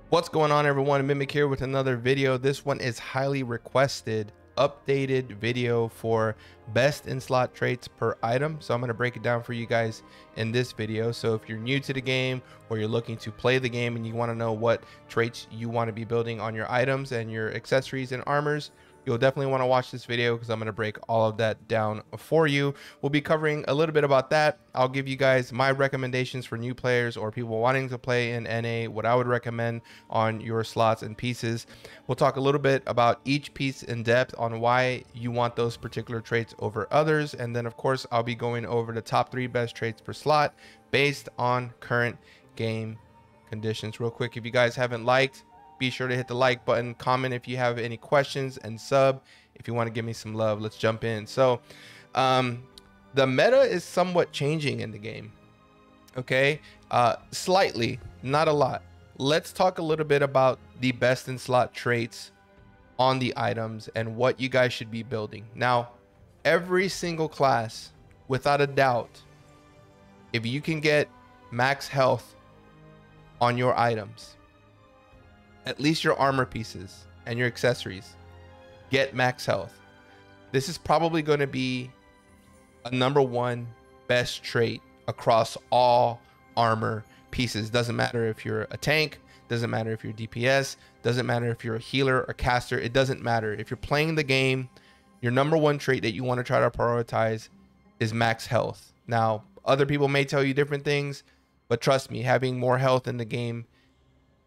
What's going on, everyone? Mimic here with another video. This one is highly requested updated video for best in slot traits per item, so I'm going to break it down for you guys in this video. So if you're new to the game or you're looking to play the game and you want to know what traits you want to be building on your items and your accessories and armors, you'll definitely want to watch this video because I'm going to break all of that down for you. We'll be covering a little bit about that. I'll give you guys my recommendations for new players or people wanting to play in NA, what I would recommend on your slots and pieces. We'll talk a little bit about each piece in depth on why you want those particular traits over others. And then, of course, I'll be going over the top 3 best traits per slot based on current game conditions. Real quick, if you guys haven't liked, be sure to hit the like button, comment if you have any questions, and sub if you want to give me some love. Let's jump in. So the meta is somewhat changing in the game. Okay, slightly, not a lot. Let's talk a little bit about the best in slot traits on the items and what you guys should be building. Now, every single class, without a doubt, if you can get max health on your items, at least your armor pieces and your accessories, get max health. This is probably going to be a #1 best trait across all armor pieces. Doesn't matter if you're a tank, doesn't matter if you're DPS, doesn't matter if you're a healer or caster, it doesn't matter. If you're playing the game, your #1 trait that you want to try to prioritize is max health. Now, other people may tell you different things, but trust me, having more health in the game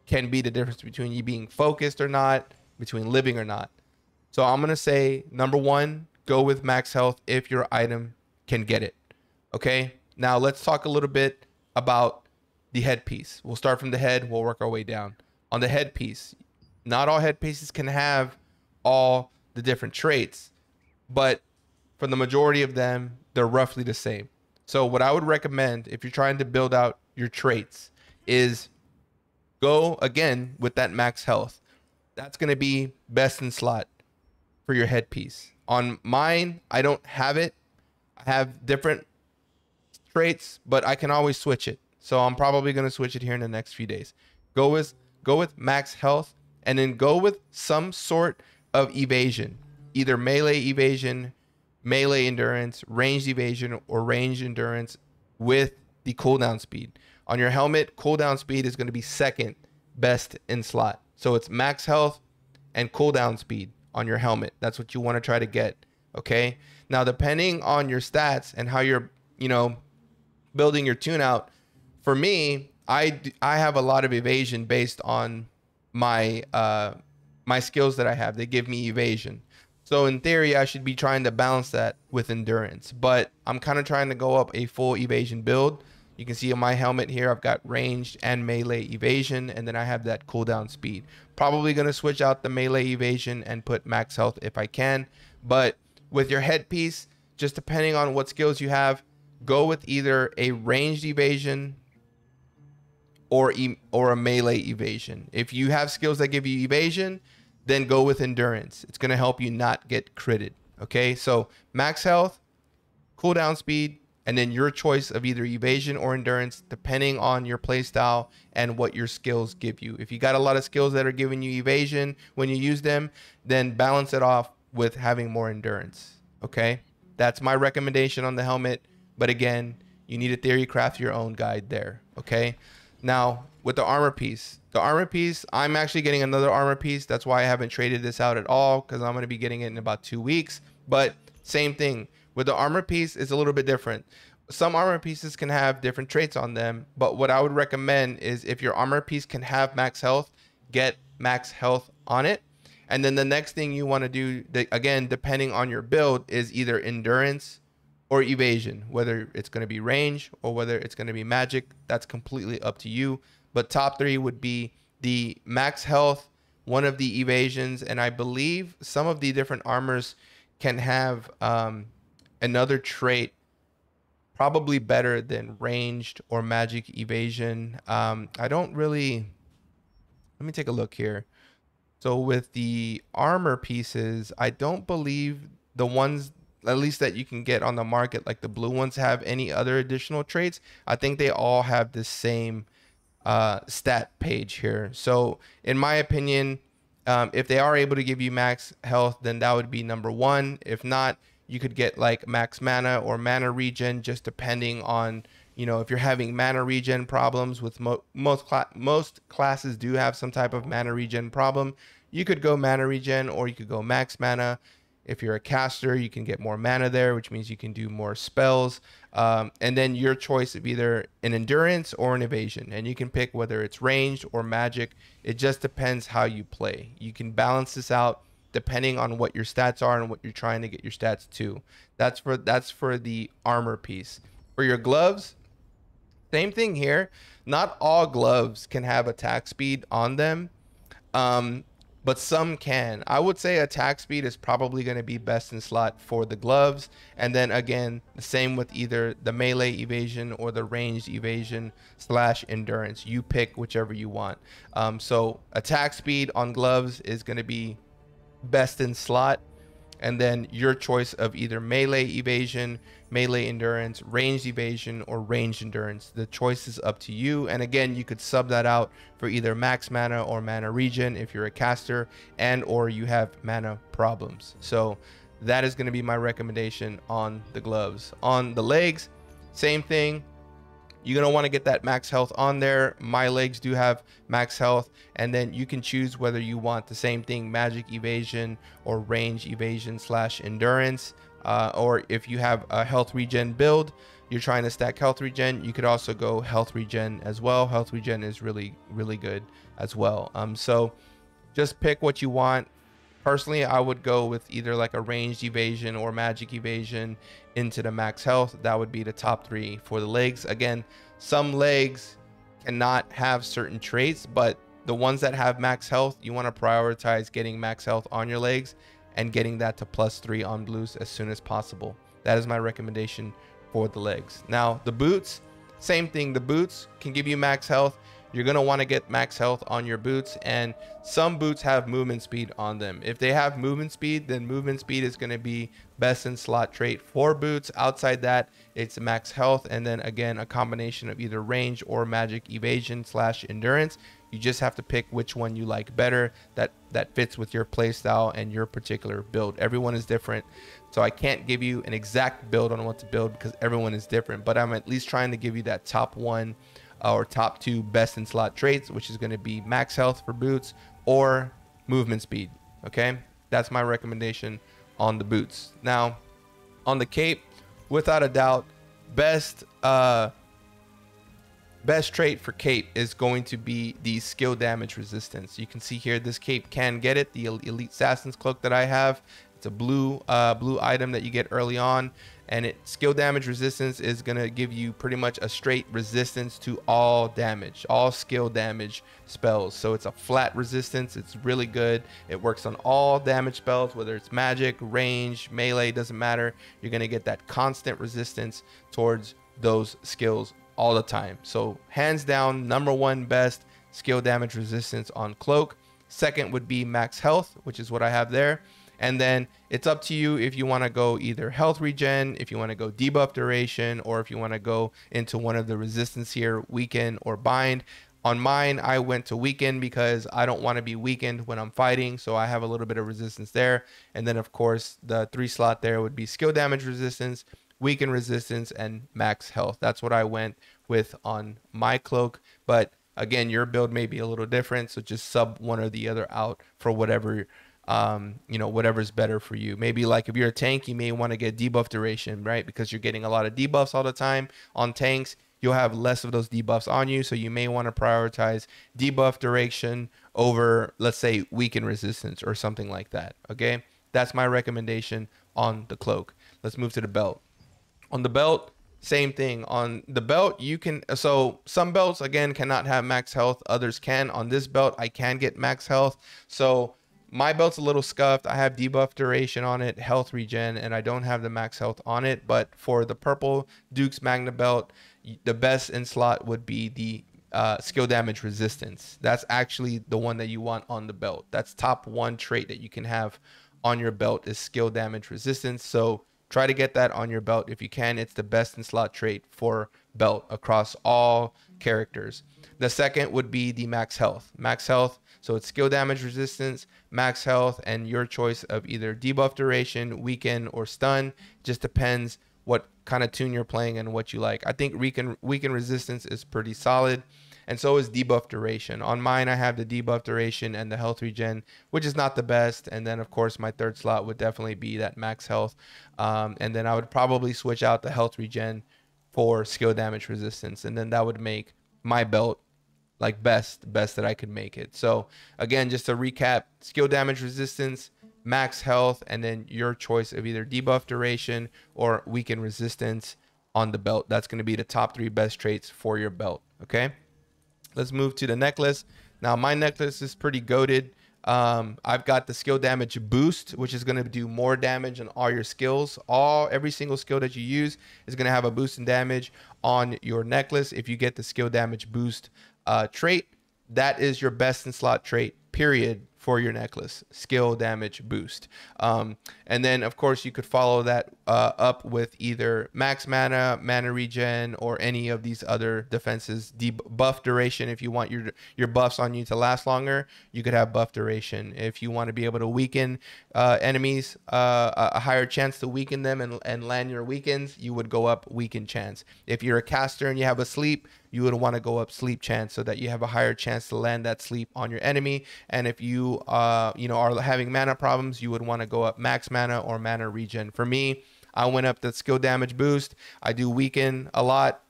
can be the difference between you being focused or not, between living or not. So I'm going to say #1, go with max health if your item can get it. Okay, now let's talk a little bit about the headpiece. We'll start from the head, we'll work our way down. On the headpiece, not all headpieces can have all the different traits, but for the majority of them, they're roughly the same. So what I would recommend if you're trying to build out your traits is go again with that max health. That's going to be best in slot for your headpiece. On mine, I don't have it. I have different traits, but I can always switch it. So I'm probably going to switch it here in the next few days. Go with max health, and then go with some sort of evasion, either melee evasion, melee endurance, ranged evasion, or ranged endurance with the cooldown speed. On your helmet, cooldown speed is going to be second best in slot. So it's max health and cooldown speed on your helmet. That's what you want to try to get. Okay. Now, depending on your stats and how you're, building your tune out, for me, I have a lot of evasion based on my my skills that I have. They give me evasion. So in theory, I should be trying to balance that with endurance, but I'm kind of trying to go up a full evasion build. You can see on my helmet here, I've got ranged and melee evasion, and then I have that cooldown speed. Probably going to switch out the melee evasion and put max health if I can. But with your headpiece, just depending on what skills you have, go with either a ranged evasion or a melee evasion. If you have skills that give you evasion, then go with endurance. It's going to help you not get critted. Okay, so max health, cooldown speed, and then your choice of either evasion or endurance, depending on your playstyle and what your skills give you. If you got a lot of skills that are giving you evasion when you use them, then balance it off with having more endurance. Okay, that's my recommendation on the helmet. But again, you need to theory craft your own guide there. Okay, now with the armor piece, I'm actually getting another armor piece. That's why I haven't traded this out at all, because I'm going to be getting it in about 2 weeks. But same thing. With the armor piece, it's a little bit different. Some armor pieces can have different traits on them, but what I would recommend is if your armor piece can have max health, get max health on it. And then the next thing you want to do, again, depending on your build, is either endurance or evasion, whether it's going to be range or whether it's going to be magic. That's completely up to you. But top 3 would be the max health, one of the evasions, and I believe some of the different armors can have another trait probably better than ranged or magic evasion. I don't really, let me take a look here. So with the armor pieces, I don't believe the ones, at least that you can get on the market, like the blue ones, have any other additional traits. I think they all have the same stat page here. So in my opinion, if they are able to give you max health, then that would be number one. If not, you could get like max mana or mana regen, just depending on, you know, if you're having mana regen problems, with most classes do have some type of mana regen problem. You could go mana regen, or you could go max mana. If you're a caster, you can get more mana there, which means you can do more spells. And then your choice of either an endurance or an evasion. And you can pick whether it's ranged or magic. It just depends how you play. You can balance this out depending on what your stats are and what you're trying to get your stats to. That's for the armor piece. For your gloves, same thing here. Not all gloves can have attack speed on them. But some can. I would say attack speed is probably going to be best in slot for the gloves. And then again, the same with either the melee evasion or the ranged evasion / endurance. You pick whichever you want. So attack speed on gloves is going to be best in slot. And then your choice of either melee evasion, melee endurance, ranged evasion, or ranged endurance. The choice is up to you. And again, you could sub that out for either max mana or mana regen if you're a caster and or you have mana problems. So that is going to be my recommendation on the gloves. On the legs, same thing. You're going to want to get that max health on there. My legs do have max health. And then you can choose whether you want the same thing, magic evasion or range evasion / endurance. Or if you have a health regen build, you're trying to stack health regen, you could also go health regen as well. Health regen is really, really good as well. So just pick what you want. Personally, I would go with either like a ranged evasion or magic evasion into the max health. That would be the top 3 for the legs. Again, some legs cannot have certain traits, but the ones that have max health, you want to prioritize getting max health on your legs and getting that to +3 on blues as soon as possible. That is my recommendation for the legs. Now, the boots, same thing. The boots can give you max health. You're going to want to get max health on your boots, and some boots have movement speed on them. If they have movement speed, then movement speed is going to be best in slot trait for boots. Outside that, it's max health, and then again, a combination of either range or magic evasion / endurance. You just have to pick which one you like better, that fits with your playstyle and your particular build. Everyone is different, so I can't give you an exact build on what to build because everyone is different, but I'm at least trying to give you that top 1 or top 2 best in slot traits, which is going to be max health for boots or movement speed. Okay, that's my recommendation on the boots. Now on the cape, without a doubt, best trait for cape is going to be the skill damage resistance. You can see here this cape can get it, the elite assassin's cloak that I have. It's a blue item that you get early on, and skill damage resistance is going to give you pretty much a straight resistance to all damage, all skill damage spells. So it's a flat resistance. It's really good. It works on all damage spells, whether it's magic, range, melee, doesn't matter. You're going to get that constant resistance towards those skills all the time. So hands down, number 1 best skill damage resistance on Cloak. Second would be max health, which is what I have there. And then it's up to you if you want to go either health regen, if you want to go debuff duration, or if you want to go into one of the resistance here, weaken or bind. On mine, I went to weaken because I don't want to be weakened when I'm fighting, so I have a little bit of resistance there. And then of course the 3 slot there would be skill damage resistance, weaken resistance, and max health. That's what I went with on my Cloak. But again, your build may be a little different, so just sub one or the other out for whatever whatever's better for you. Maybe like if you're a tank, you may want to get debuff duration, right? Because you're getting a lot of debuffs all the time on tanks. You'll have less of those debuffs on you, so you may want to prioritize debuff duration over, let's say, weaken resistance or something like that. Okay, that's my recommendation on the Cloak. Let's move to the belt. On the belt, same thing. On the belt, you can, so some belts again cannot have max health, others can. On this belt, I can get max health. So my belt's a little scuffed. I have debuff duration on it, health regen, and I don't have the max health on it. But for the purple Duke's Magna belt, the best in slot would be the skill damage resistance. That's actually the one that you want on the belt. That's top 1 trait that you can have on your belt is skill damage resistance. So try to get that on your belt if you can. It's the best in slot trait for belt across all characters. The second would be the max health. Max health, so it's skill damage resistance, max health, and your choice of either debuff duration, weaken, or stun. Just depends what kind of tune you're playing and what you like. I think weaken resistance is pretty solid, and so is debuff duration. On mine, I have the debuff duration and the health regen, which is not the best. And then, of course, my third slot would definitely be that max health. And then I would probably switch out the health regen for skill damage resistance, and then that would make my belt like best that I could make it. So again, just to recap, skill damage resistance, max health, and then your choice of either debuff duration or weaken resistance on the belt. That's going to be the top 3 best traits for your belt. Okay, let's move to the necklace. Now my necklace is pretty goated. I've got the skill damage boost, which is going to do more damage on all your skills. Every single skill that you use is going to have a boost in damage on your necklace. If you get the skill damage boost trait, that is your best in slot trait, period, for your necklace. Skill damage boost. And then of course you could follow that up with either max mana, mana regen, or any of these other defenses. Buff duration, if you want your buffs on you to last longer, you could have buff duration. If you want to be able to weaken enemies, a higher chance to weaken them and land your weakens, you would go up weaken chance. If you're a caster and you have a sleep, you would want to go up sleep chance so that you have a higher chance to land that sleep on your enemy. And if you are having mana problems, you would want to go up max mana or mana regen. For me, I went up the skill damage boost. I do weaken a lot,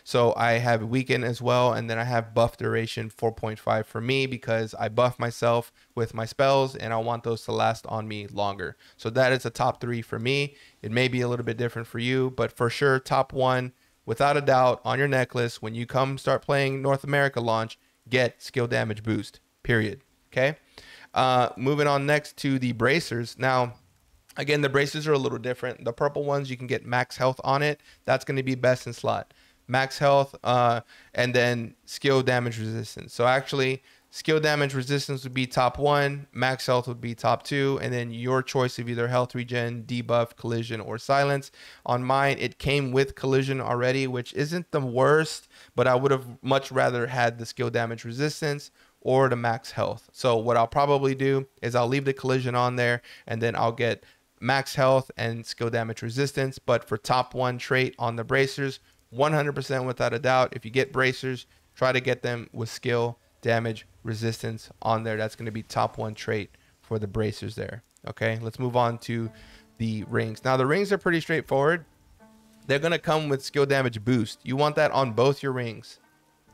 so I have weaken as well, and then I have buff duration 4.5 for me because I buff myself with my spells and I want those to last on me longer. So that is a top 3 for me. It may be a little bit different for you, but for sure top 1 without a doubt on your necklace when you come start playing North America launch, get skill damage boost, period. Okay, moving on next to the bracers. Now again, the bracers are a little different. The purple ones, you can get max health on it. That's going to be best in slot. Max health, and then skill damage resistance. So actually, skill damage resistance would be top 1. Max health would be top 2. And then your choice of either health regen, debuff, collision, or silence. On mine, it came with collision already, which isn't the worst, but I would have much rather had the skill damage resistance or the max health. So what I'll probably do is I'll leave the collision on there, and then I'll get max health and skill damage resistance. But for top 1 trait on the bracers, 100% without a doubt, if you get bracers, try to get them with skill damage resistance on there. That's going to be top 1 trait for the bracers there. Okay, let's move on to the rings. Now the rings are pretty straightforward. They're going to come with skill damage boost. You want that on both your rings.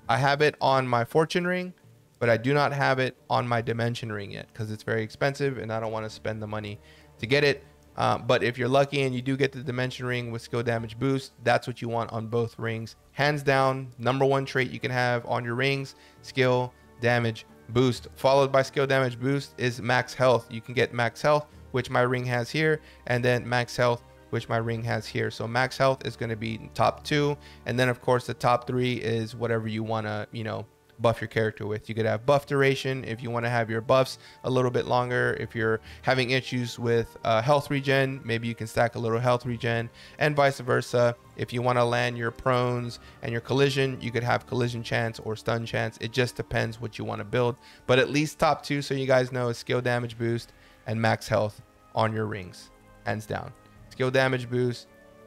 I have it on my fortune ring, but I do not have it on my dimension ring yet because it's very expensive and I don't want to spend the money to get it. But if you're lucky and you do get the dimension ring with skill damage boost, that's what you want on both rings. Hands down, number 1 trait you can have on your rings, skill damage boost. Followed by skill damage boost is max health. You can get max health, which my ring has here, and then max health, which my ring has here. So max health is going to be top 2. And then of course the top 3 is whatever you want to, buff your character with. You could have buff duration if you want to have your buffs a little bit longer. If you're having issues with health regen, maybe you can stack a little health regen, and vice versa. If you want to land your prones and your collision, you could have collision chance or stun chance. It just depends what you want to build, but at least top 2, so you guys know, is skill damage boost and max health on your rings, hands down. Skill damage boost,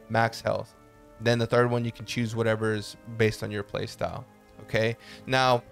max health. Then the third one, you can choose whatever is based on your play style. Okay, now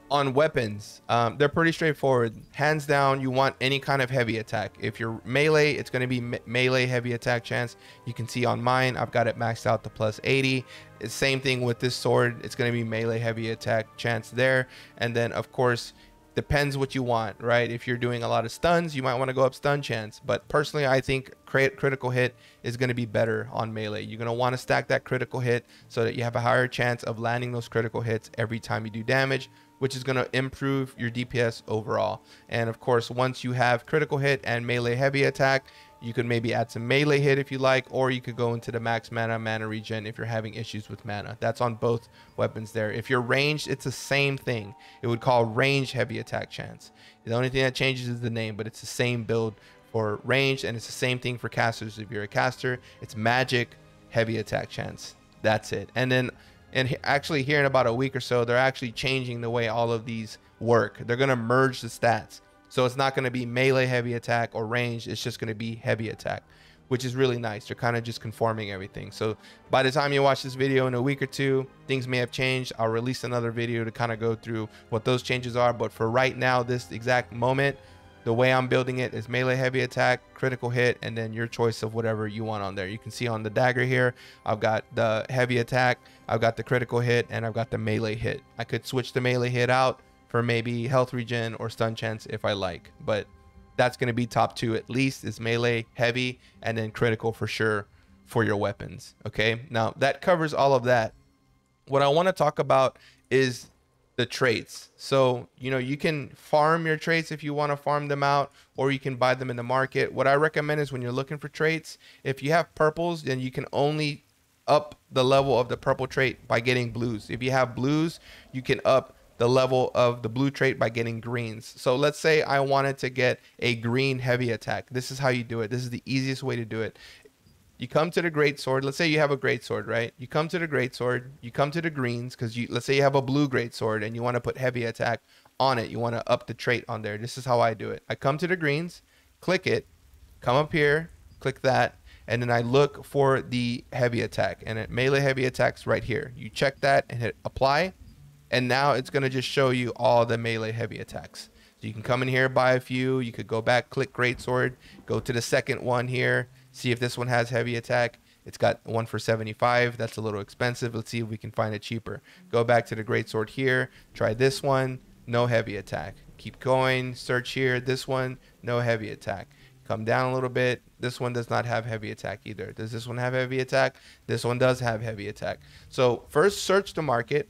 on weapons, they're pretty straightforward. Hands down, you want any kind of heavy attack. If you're melee, it's going to be melee heavy attack chance. You can see on mine, I've got it maxed out to plus 80. It's same thing with this sword. It's going to be melee heavy attack chance there. And then of course, depends what you want, right? If you're doing a lot of stuns, you might want to go up stun chance. But personally, I think critical hit is going to be better on melee. You're going to want to stack that critical hit so that you have a higher chance of landing those critical hits every time you do damage, which is going to improve your DPS overall. And of course, once you have critical hit and melee heavy attack, you could maybe add some melee hit if you like, or you could go into the max mana, mana regen if you're having issues with mana. That's on both weapons there. If you're ranged, it's the same thing. It would call range heavy attack chance. The only thing that changes is the name, but it's the same build for ranged, and it's the same thing for casters. If you're a caster, it's magic heavy attack chance. That's it. And then And actually here in about a week or so, they're actually changing the way all of these work. They're going to merge the stats. So it's not going to be melee heavy attack or range. It's just going to be heavy attack, which is really nice. They're kind of just conforming everything. So by the time you watch this video in a week or two, things may have changed. I'll release another video to kind of go through what those changes are. But for right now, this exact moment, the way I'm building it is melee heavy attack, critical hit, and then your choice of whatever you want on there. You can see on the dagger here, I've got the heavy attack, I've got the critical hit, and I've got the melee hit. I could switch the melee hit out for maybe health regen or stun chance if I like, but that's going to be top two at least, is melee, heavy, and then critical for sure for your weapons. Okay, now that covers all of that. What I want to talk about is the traits. So, you know, you can farm your traits if you want to farm them out, or you can buy them in the market. What I recommend is when you're looking for traits, if you have purples, then you can only up the level of the purple trait by getting blues. If you have blues, you can up the level of the blue trait by getting greens. So let's say I wanted to get a green heavy attack. This is how you do it. This is the easiest way to do it. You come to the great sword. Let's say you have a great sword, right? You come to the great sword, you come to the greens, because let's say you have a blue great sword and you want to put heavy attack on it. You want to up the trait on there. This is how I do it. I come to the greens, click it, come up here, click that, and then I look for the heavy attack, and it melee heavy attacks right here. You check that and hit apply, and now it's going to just show you all the melee heavy attacks. So you can come in here, buy a few. You could go back, click greatsword, go to the second one here, see if this one has heavy attack. It's got one for 75. That's a little expensive. Let's see if we can find it cheaper. Go back to the greatsword here, try this one, no heavy attack. Keep going, search here, this one, no heavy attack. Come down a little bit. This one does not have heavy attack either. Does this one have heavy attack? This one does have heavy attack. So first search the market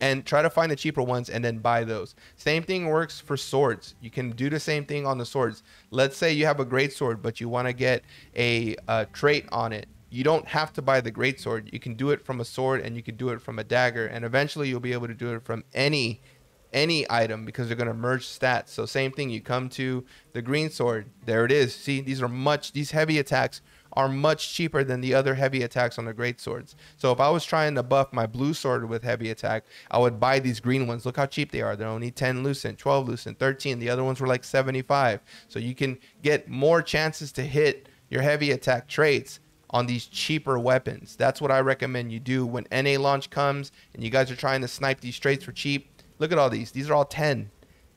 and try to find the cheaper ones and then buy those. Same thing works for swords. You can do the same thing on the swords. Let's say you have a great sword, but you want to get a trait on it. You don't have to buy the great sword. You can do it from a sword, and you can do it from a dagger, and eventually you'll be able to do it from any item, because they're going to merge stats. So same thing, you come to the green sword, there it is. See, these heavy attacks are much cheaper than the other heavy attacks on the great swords. So if I was trying to buff my blue sword with heavy attack, I would buy these green ones. Look how cheap they are. They're only 10 lucent, 12 lucent, 13. The other ones were like 75. So you can get more chances to hit your heavy attack traits on these cheaper weapons. That's what I recommend you do when NA launch comes and you guys are trying to snipe these traits for cheap. Look at all these. These are all 10.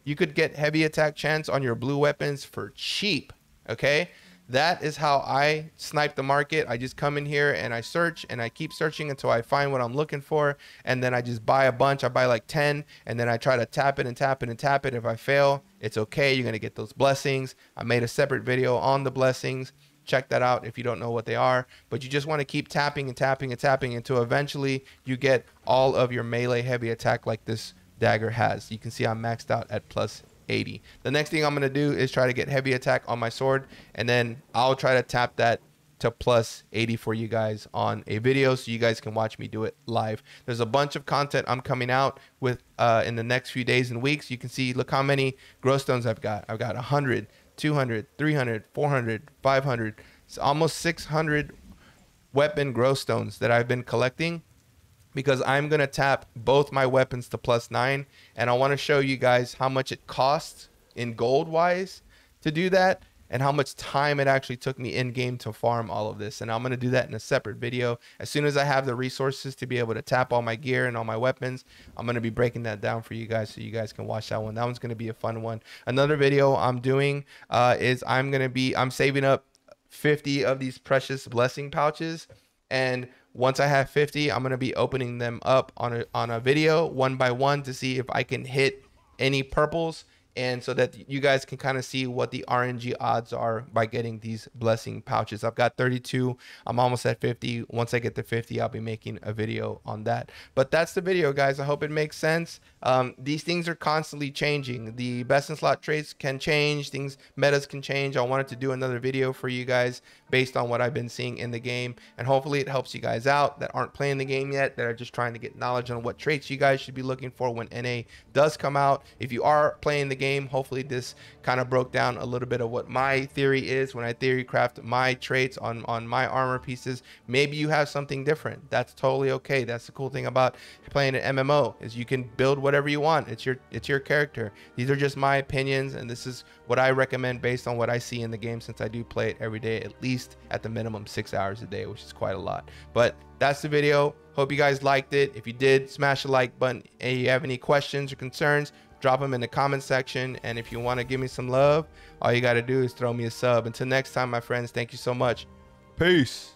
You could get heavy attack chance on your blue weapons for cheap. Okay? That is how I snipe the market. I just come in here and I search, and I keep searching until I find what I'm looking for. And then I just buy a bunch. I buy like 10, and then I try to tap it and tap it and tap it. If I fail, it's okay. You're going to get those blessings. I made a separate video on the blessings. Check that out if you don't know what they are. But you just want to keep tapping and tapping and tapping until eventually you get all of your melee heavy attack like this dagger has. You can see I'm maxed out at plus 80. The next thing I'm going to do is try to get heavy attack on my sword, and then I'll try to tap that to plus 80 for you guys on a video, so you guys can watch me do it live. There's a bunch of content I'm coming out with in the next few days and weeks. You can see, look how many glowstones I've got. I've got 100, 200, 300, 400, 500, it's almost 600 weapon glowstones that I've been collecting, because I'm going to tap both my weapons to plus 9, and I want to show you guys how much it costs in gold wise to do that, and how much time it actually took me in game to farm all of this. And I'm going to do that in a separate video. As soon as I have the resources to be able to tap all my gear and all my weapons, I'm going to be breaking that down for you guys, so you guys can watch that one. That one's going to be a fun one. Another video I'm doing is I'm saving up 50 of these precious blessing pouches, and once I have 50, I'm going to be opening them up on a video one by one to see if I can hit any purples, and so that you guys can kind of see what the RNG odds are by getting these blessing pouches. I've got 32. I'm almost at 50. Once I get to 50, I'll be making a video on that. But that's the video, guys. I hope it makes sense. These things are constantly changing. The best in slot traits can change. Metas can change. I wanted to do another video for you guys based on what I've been seeing in the game, and hopefully it helps you guys out that aren't playing the game yet, that are just trying to get knowledge on what traits you guys should be looking for when NA does come out. If you are playing the game. Hopefully this kind of broke down a little bit of what my theory is when I theory craft my traits on my armor pieces. Maybe you have something different. That's totally okay. That's the cool thing about playing an MMO, is you can build whatever you want. It's your character. These are just my opinions, and this is what I recommend based on what I see in the game, since I do play it every day, at least at the minimum 6 hours a day, which is quite a lot. But that's the video. Hope you guys liked it. If you did, smash the like button. And if you have any questions or concerns, drop them in the comment section. And if you want to give me some love, all you got to do is throw me a sub. Until next time, my friends, thank you so much. Peace.